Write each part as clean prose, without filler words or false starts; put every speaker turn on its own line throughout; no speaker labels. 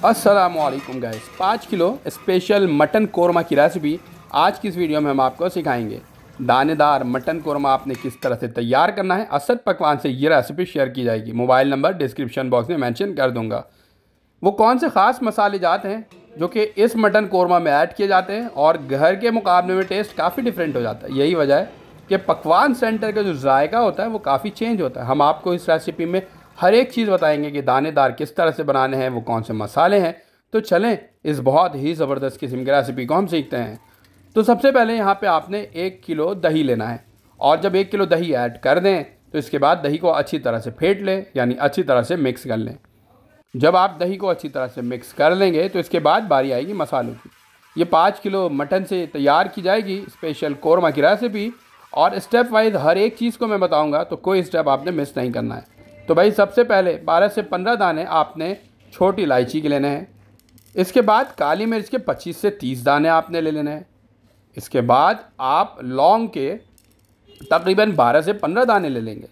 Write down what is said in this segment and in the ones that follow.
अस्सलामुअलैकुम guys, 5 kilo special mutton korma की recipe आज की इस वीडियो में हम आपको सिखाएंगे। दानेदार मटन कोरमा आपने किस तरह से तैयार करना है, असद पकवान से ये रेसिपी शेयर की जाएगी। मोबाइल नंबर डिस्क्रिप्शन बॉक्स में मेंशन कर दूंगा। वो कौन से ख़ास मसाले जाते हैं जो कि इस मटन कोरमा में ऐड किए जाते हैं और घर के मुकाबले में टेस्ट काफ़ी डिफरेंट हो जाता है। यही वजह है कि पकवान सेंटर का जो जायका होता है वो काफ़ी चेंज होता है। हम आपको इस रेसिपी में हर एक चीज़ बताएंगे कि दानेदार किस तरह से बनाने हैं, वो कौन से मसाले हैं। तो चलें इस बहुत ही ज़बरदस्त किस्म की रेसिपी को हम सीखते हैं। तो सबसे पहले यहाँ पे आपने 1 किलो दही लेना है और जब 1 किलो दही ऐड कर दें तो इसके बाद दही को अच्छी तरह से फेंट लें, यानी अच्छी तरह से मिक्स कर लें। जब आप दही को अच्छी तरह से मिक्स कर लेंगे तो इसके बाद बारी आएगी मसालों की। ये 5 किलो मटन से तैयार की जाएगी स्पेशल कोरमा की रेसिपी और स्टेप वाइज हर एक चीज़ को मैं बताऊंगा, तो कोई स्टेप आपने मिस नहीं करना है। तो भाई सबसे पहले 12 से 15 दाने आपने छोटी इलायची के लेने हैं। इसके बाद काली मिर्च के 25 से 30 दाने आपने ले लेने हैं। इसके बाद आप लौंग के तकरीबन 12 से 15 दाने ले लेंगे।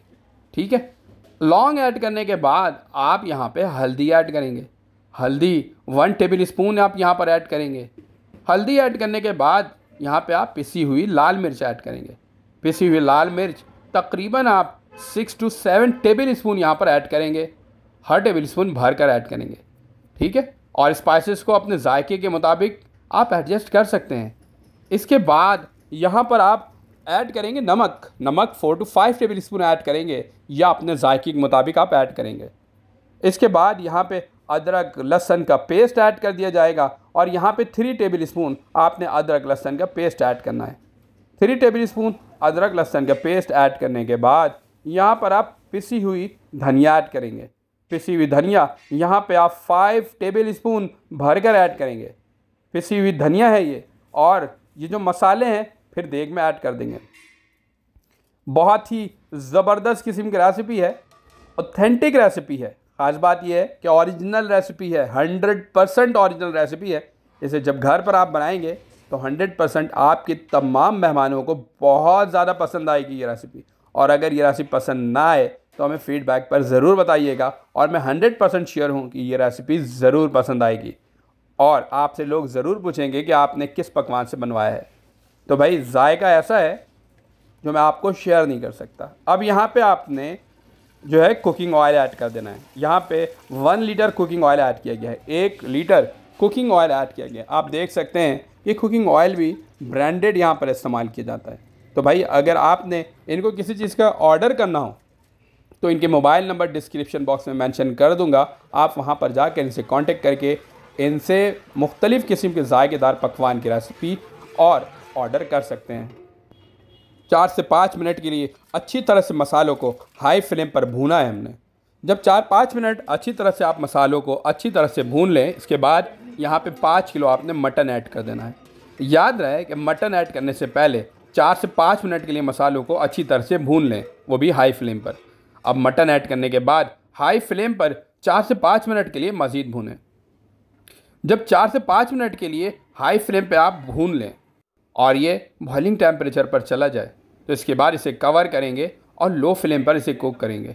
ठीक है, लौंग ऐड करने के बाद आप यहाँ पे हल्दी ऐड करेंगे। हल्दी 1 टेबल स्पून आप यहाँ पर ऐड करेंगे। हल्दी ऐड करने के बाद यहाँ पे आप पिसी हुई लाल मिर्च ऐड करेंगे। पिसी हुई लाल मिर्च तकरीबन आप 6 to 7 टेबल स्पून यहाँ पर ऐड करेंगे। हर टेबल स्पून भर कर ऐड करेंगे। ठीक है, और स्पाइसेस को अपने जायके के मुताबिक आप एडजस्ट कर सकते हैं। इसके बाद यहाँ पर आप ऐड करेंगे नमक 4 to 5 टेबल स्पून ऐड करेंगे, या अपने जायके के मुताबिक आप ऐड करेंगे। इसके बाद यहाँ पे अदरक लहसुन का पेस्ट ऐड कर दिया जाएगा और यहाँ पे 3 टेबल स्पून आपने अदरक लहसुन का पेस्ट ऐड करना है। 3 टेबल स्पून अदरक लहसुन का पेस्ट ऐड करने के बाद यहाँ पर आप पिसी हुई धनिया ऐड करेंगे। पिसी हुई धनिया यहाँ पे आप 5 टेबल स्पून भरकर ऐड करेंगे। पिसी हुई धनिया है ये, और ये जो मसाले हैं फिर देग में ऐड कर देंगे। बहुत ही ज़बरदस्त किस्म की रेसिपी है, ऑथेंटिक रेसिपी है। ख़ास बात यह है कि ओरिजिनल रेसिपी है, 100% ओरिजिनल रेसिपी है। इसे जब घर पर आप बनाएंगे तो 100% आपके तमाम मेहमानों को बहुत ज़्यादा पसंद आएगी ये रेसिपी। और अगर ये रेसिपी पसंद ना आए तो हमें फीडबैक पर ज़रूर बताइएगा, और मैं 100% श्योर हूँ कि ये रेसिपी ज़रूर पसंद आएगी और आपसे लोग ज़रूर पूछेंगे कि आपने किस पकवान से बनवाया है। तो भाई जायका ऐसा है जो मैं आपको शेयर नहीं कर सकता। अब यहाँ पे आपने जो है कुकिंग ऑयल ऐड कर देना है। यहाँ पे 1 लीटर कुकिंग ऑयल ऐड किया गया है। 1 लीटर कुकिंग ऑयल ऐड किया गया है। आप देख सकते हैं कि कुकिंग ऑयल भी ब्रांडेड यहाँ पर इस्तेमाल किया जाता है। तो भाई अगर आपने इनको किसी चीज़ का ऑर्डर करना हो तो इनके मोबाइल नंबर डिस्क्रिप्शन बॉक्स में मेंशन कर दूंगा। आप वहाँ पर जाकर इनसे कांटेक्ट करके इनसे मुख्तलिफ़ किस्म के जायकेदार पकवान की रेसिपी और ऑर्डर कर सकते हैं। 4 से 5 मिनट के लिए अच्छी तरह से मसालों को हाई फ्लेम पर भूना है हमने। जब 4-5 मिनट अच्छी तरह से आप मसालों को अच्छी तरह से भून लें, इसके बाद यहाँ पे 5 किलो आपने मटन ऐड कर देना है। याद रहे कि मटन ऐड करने से पहले 4 से 5 मिनट के लिए मसालों को अच्छी तरह से भून लें, वो भी हाई फ्लेम पर। अब मटन ऐड करने के बाद हाई फ्लेम पर 4 से 5 मिनट के लिए मज़ीद भूनें। जब 4 से 5 मिनट के लिए हाई फ्लेम पर आप भून लें और ये बॉइलिंग टेम्परेचर पर चला जाए तो इसके बाद इसे कवर करेंगे और लो फ्लेम पर इसे कुक करेंगे।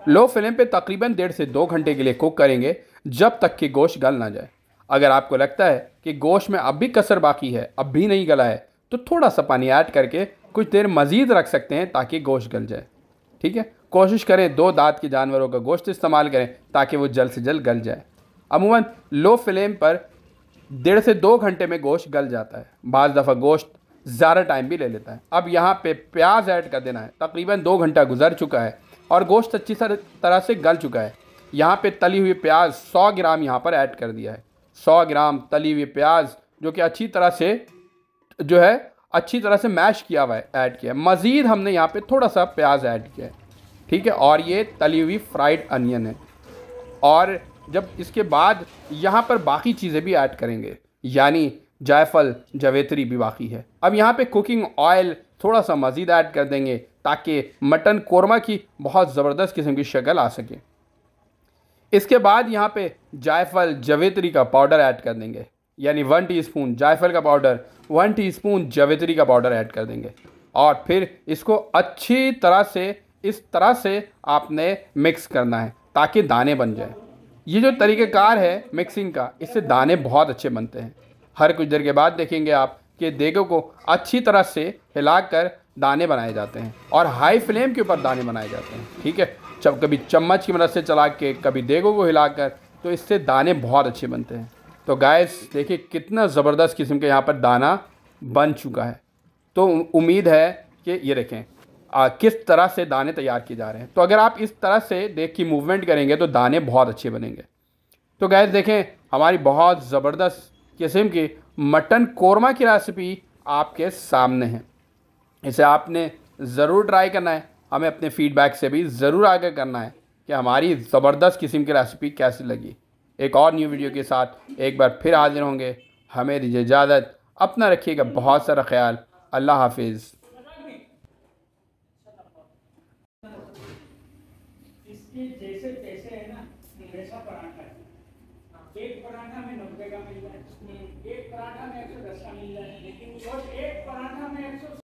लो फ्लेम पे तकरीबन 1.5 से 2 घंटे के लिए कुक करेंगे, जब तक कि गोश्त गल ना जाए। अगर आपको लगता है कि गोश्त में अब भी कसर बाकी है, अब भी नहीं गला है, तो थोड़ा सा पानी ऐड करके कुछ देर मज़ीद रख सकते हैं ताकि गोश्त गल जाए। ठीक है, कोशिश करें 2 दांत के जानवरों का गोश्त इस्तेमाल करें ताकि वो जल्द से जल्द गल जाए। अमूमन लो फ्लेम पर 1.5 से 2 घंटे में गोश्त गल जाता है। बाज़ दफ़ा गोश्त ज़्यादा टाइम भी ले लेता है। अब यहाँ पे प्याज ऐड कर देना है। तकरीबन 2 घंटा गुजर चुका है और गोश्त अच्छी तरह से गल चुका है। यहाँ पे तली हुई प्याज 100 ग्राम यहाँ पर ऐड कर दिया है। 100 ग्राम तली हुई प्याज जो कि अच्छी तरह से मैश किया हुआ है ऐड किया है। मज़ीद हमने यहाँ पे थोड़ा सा प्याज ऐड किया है। ठीक है, और ये तली हुई फ्राइड अनियन है। और जब इसके बाद यहाँ पर बाकी चीज़ें भी ऐड करेंगे, यानी जायफल जवेत्री भी बाकी है। अब यहाँ पे कुकिंग ऑयल थोड़ा सा मज़ीद ऐड कर देंगे ताकि मटन कोरमा की बहुत ज़बरदस्त किस्म की शक्ल आ सके। इसके बाद यहाँ पे जायफल जवेत्री का पाउडर ऐड कर देंगे, यानी 1 टीस्पून जायफल का पाउडर, 1 टीस्पून जवेत्री का पाउडर ऐड कर देंगे। और फिर इसको अच्छी तरह से इस तरह से आपने मिक्स करना है ताकि दाने बन जाए। ये जो तरीक़ेकार है मिक्सिंग का, इससे दाने बहुत अच्छे बनते हैं। हर कुछ देर के बाद देखेंगे आप कि देगों को अच्छी तरह से हिलाकर दाने बनाए जाते हैं और हाई फ्लेम के ऊपर दाने बनाए जाते हैं। ठीक है, जब कभी चम्मच की मदद से चला के, कभी देगों को हिलाकर, तो इससे दाने बहुत अच्छे बनते हैं। तो गाइस देखिए कितना ज़बरदस्त किस्म के यहाँ पर दाना बन चुका है। तो उम्मीद है कि ये देखें किस तरह से दाने तैयार किए जा रहे हैं। तो अगर आप इस तरह से देख की मूवमेंट करेंगे तो दाने बहुत अच्छे बनेंगे। तो गाइस देखें हमारी बहुत ज़बरदस्त किस्म की मटन कोरमा की रेसिपी आपके सामने है। इसे आपने ज़रूर ट्राई करना है। हमें अपने फीडबैक से भी ज़रूर आगे करना है कि हमारी ज़बरदस्त किस्म की रेसिपी कैसी लगी। एक और न्यू वीडियो के साथ एक बार फिर हाजिर होंगे। हमें दीजिए इजाज़त। अपना रखिएगा बहुत सारा ख्याल। अल्लाह हाफिज़।
इसके जैसे तैसे है ना वैसा पराठा है। एक पराठा में 90 का मिल जाए, एक पराठा में 110 का मिल जाए, लेकिन एक पराठा में 100